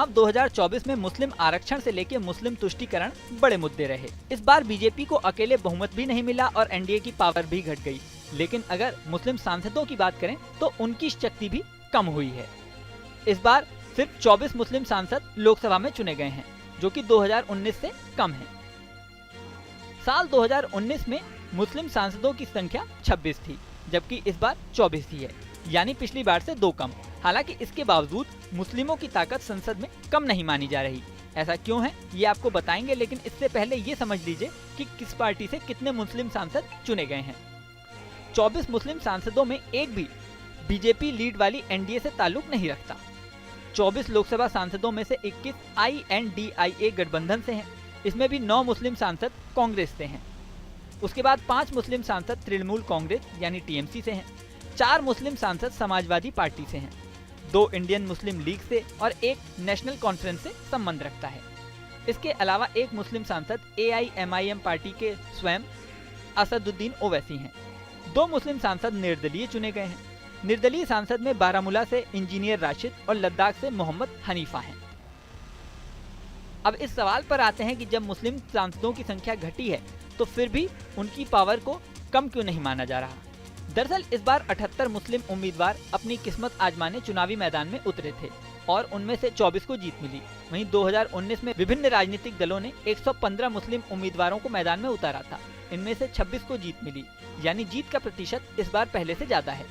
अब 2024 में मुस्लिम आरक्षण से लेकर मुस्लिम तुष्टीकरण बड़े मुद्दे रहे। इस बार बीजेपी को अकेले बहुमत भी नहीं मिला और एनडीए की पावर भी घट गई। लेकिन अगर मुस्लिम सांसदों की बात करें तो उनकी शक्ति भी कम हुई है। इस बार सिर्फ 24 मुस्लिम सांसद लोकसभा में चुने गए हैं, जो कि 2019 से कम है। साल 2019 में मुस्लिम सांसदों की संख्या 26 थी, जबकि इस बार 24 ही है, यानी पिछली बार से 2 कम। हालांकि इसके बावजूद मुस्लिमों की ताकत संसद में कम नहीं मानी जा रही। ऐसा क्यों है ये आपको बताएंगे, लेकिन इससे पहले ये समझ लीजिए कि किस पार्टी से कितने मुस्लिम सांसद चुने गए हैं। 24 मुस्लिम सांसदों में एक भी बीजेपी लीड वाली एनडीए से ताल्लुक नहीं रखता। 24 लोकसभा सांसदों में से 21 INDIA गठबंधन से हैं। इसमें भी 9 मुस्लिम सांसद कांग्रेस से हैं। उसके बाद 5 मुस्लिम सांसद तृणमूल कांग्रेस यानी TMC से हैं। 4 मुस्लिम सांसद समाजवादी पार्टी से हैं। 2 इंडियन मुस्लिम लीग से और 1 नेशनल कॉन्फ्रेंस से संबंध रखता है। इसके अलावा 1 मुस्लिम सांसद AIMIM पार्टी के स्वयं असदुद्दीन ओवैसी हैं। 2 मुस्लिम सांसद निर्दलीय चुने गए हैं। निर्दलीय सांसद में बारामूला से इंजीनियर राशिद और लद्दाख से मोहम्मद हनीफा हैं। अब इस सवाल पर आते हैं कि जब मुस्लिम सांसदों की संख्या घटी है तो फिर भी उनकी पावर को कम क्यों नहीं माना जा रहा। दरअसल इस बार 78 मुस्लिम उम्मीदवार अपनी किस्मत आजमाने चुनावी मैदान में उतरे थे और उनमें से 24 को जीत मिली। वहीं 2019 में विभिन्न राजनीतिक दलों ने 115 मुस्लिम उम्मीदवारों को मैदान में उतारा था। इनमें से 26 को जीत मिली, यानी जीत का प्रतिशत इस बार पहले से ज्यादा है।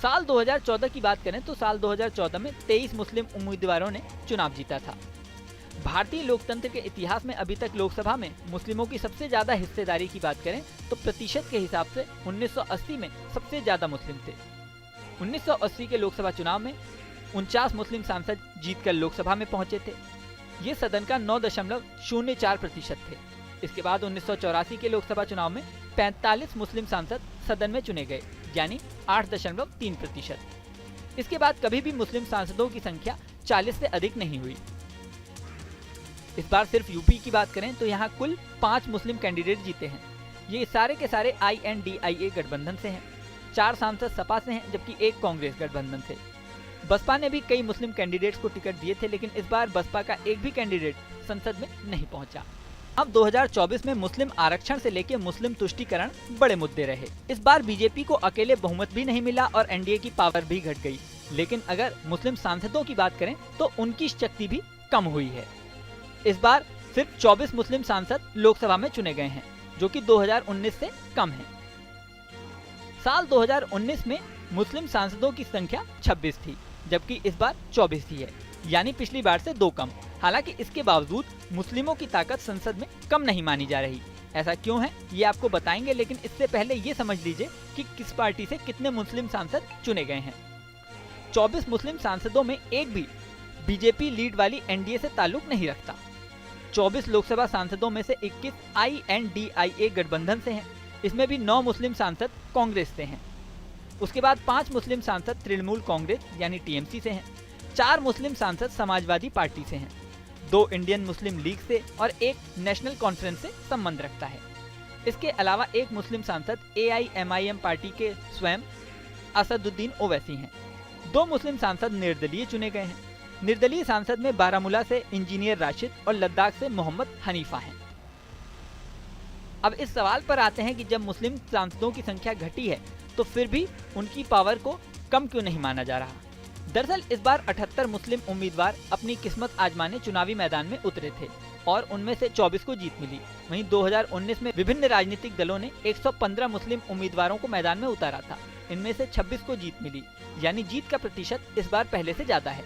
साल 2014 की बात करें तो साल 2014 में 23 मुस्लिम उम्मीदवारों ने चुनाव जीता था। भारतीय लोकतंत्र के इतिहास में अभी तक लोकसभा में मुस्लिमों की सबसे ज्यादा हिस्सेदारी की बात करें तो प्रतिशत के हिसाब से 1980 में सबसे ज्यादा मुस्लिम थे। 1980 के लोकसभा चुनाव में 49 मुस्लिम सांसद जीतकर लोकसभा में पहुंचे थे। ये सदन का 9.04% थे। इसके बाद 1984 के लोकसभा चुनाव में 45 मुस्लिम सांसद सदन में चुने गए, यानी 8.3%। इसके बाद कभी भी मुस्लिम सांसदों की संख्या 40 से अधिक नहीं हुई। इस बार सिर्फ यूपी की बात करें तो यहाँ कुल 5 मुस्लिम कैंडिडेट जीते हैं। ये सारे के सारे INDIA गठबंधन से हैं। 4 सांसद सपा से हैं, जबकि 1 कांग्रेस गठबंधन से। बसपा ने भी कई मुस्लिम कैंडिडेट्स को टिकट दिए थे, लेकिन इस बार बसपा का एक भी कैंडिडेट संसद में नहीं पहुंचा। अब 2024 में मुस्लिम आरक्षण से लेकर मुस्लिम तुष्टीकरण बड़े मुद्दे रहे। इस बार बीजेपी को अकेले बहुमत भी नहीं मिला और एनडीए की पावर भी घट गई। लेकिन अगर मुस्लिम सांसदों की बात करें तो उनकी शक्ति भी कम हुई है। इस बार सिर्फ 24 मुस्लिम सांसद लोकसभा में चुने गए हैं, जो कि 2019 से कम है। साल 2019 में मुस्लिम सांसदों की संख्या 26 थी, जबकि इस बार 24 ही है, यानी पिछली बार से 2 कम। हालांकि इसके बावजूद मुस्लिमों की ताकत संसद में कम नहीं मानी जा रही। ऐसा क्यों है ये आपको बताएंगे, लेकिन इससे पहले ये समझ लीजिए कि किस पार्टी से कितने मुस्लिम सांसद चुने गए हैं। 24 मुस्लिम सांसदों में एक भी बीजेपी लीड वाली एनडीए से ताल्लुक नहीं रखता। 24 लोकसभा सांसदों में से 21 INDIA गठबंधन से हैं। इसमें भी 9 मुस्लिम सांसद कांग्रेस से हैं। उसके बाद 5 मुस्लिम सांसद तृणमूल कांग्रेस यानी TMC से हैं। 4 मुस्लिम सांसद समाजवादी पार्टी से हैं। 2 इंडियन मुस्लिम लीग से और 1 नेशनल कॉन्फ्रेंस से संबंध रखता है। इसके अलावा 1 मुस्लिम सांसद AIMIM पार्टी के स्वयं असदुद्दीन ओवैसी हैं। 2 मुस्लिम सांसद निर्दलीय चुने गए हैं। निर्दलीय सांसद में बारामूला से इंजीनियर राशिद और लद्दाख से मोहम्मद हनीफा हैं। अब इस सवाल पर आते हैं कि जब मुस्लिम सांसदों की संख्या घटी है तो फिर भी उनकी पावर को कम क्यों नहीं माना जा रहा। दरअसल इस बार 78 मुस्लिम उम्मीदवार अपनी किस्मत आजमाने चुनावी मैदान में उतरे थे और उनमें से 24 को जीत मिली। वहीं 2019 में विभिन्न राजनीतिक दलों ने 115 मुस्लिम उम्मीदवारों को मैदान में उतारा था। इनमें से 26 को जीत मिली, यानी जीत का प्रतिशत इस बार पहले से ज्यादा है।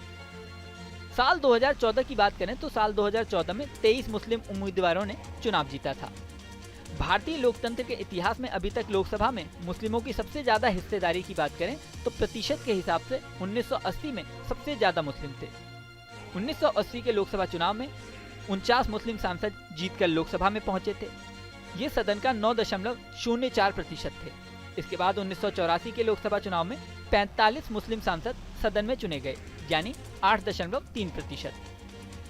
साल 2014 की बात करें तो साल 2014 में 23 मुस्लिम उम्मीदवारों ने चुनाव जीता था। भारतीय लोकतंत्र के इतिहास में अभी तक लोकसभा में मुस्लिमों की सबसे ज्यादा हिस्सेदारी की बात करें तो प्रतिशत के हिसाब से 1980 में सबसे ज्यादा मुस्लिम थे। 1980 के लोकसभा चुनाव में 49 मुस्लिम सांसद जीतकर लोकसभा में पहुंचे थे। ये सदन का 9.04% थे। इसके बाद 1984 के लोकसभा चुनाव में 45 मुस्लिम सांसद सदन में चुने गए, यानी 8.3%।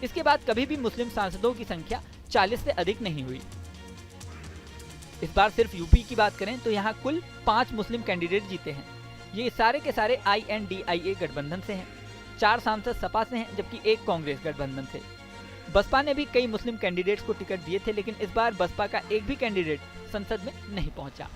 इसके बाद कभी भी मुस्लिम सांसदों की संख्या 40 से अधिक नहीं हुई। इस बार सिर्फ यूपी की बात करें तो यहाँ कुल 5 मुस्लिम कैंडिडेट जीते हैं। ये सारे के सारे INDIA गठबंधन से हैं। 4 सांसद सपा से हैं जबकि 1 कांग्रेस गठबंधन से। बसपा ने भी कई मुस्लिम कैंडिडेट्स को टिकट दिए थे, लेकिन इस बार बसपा का एक भी कैंडिडेट संसद में नहीं पहुंचा।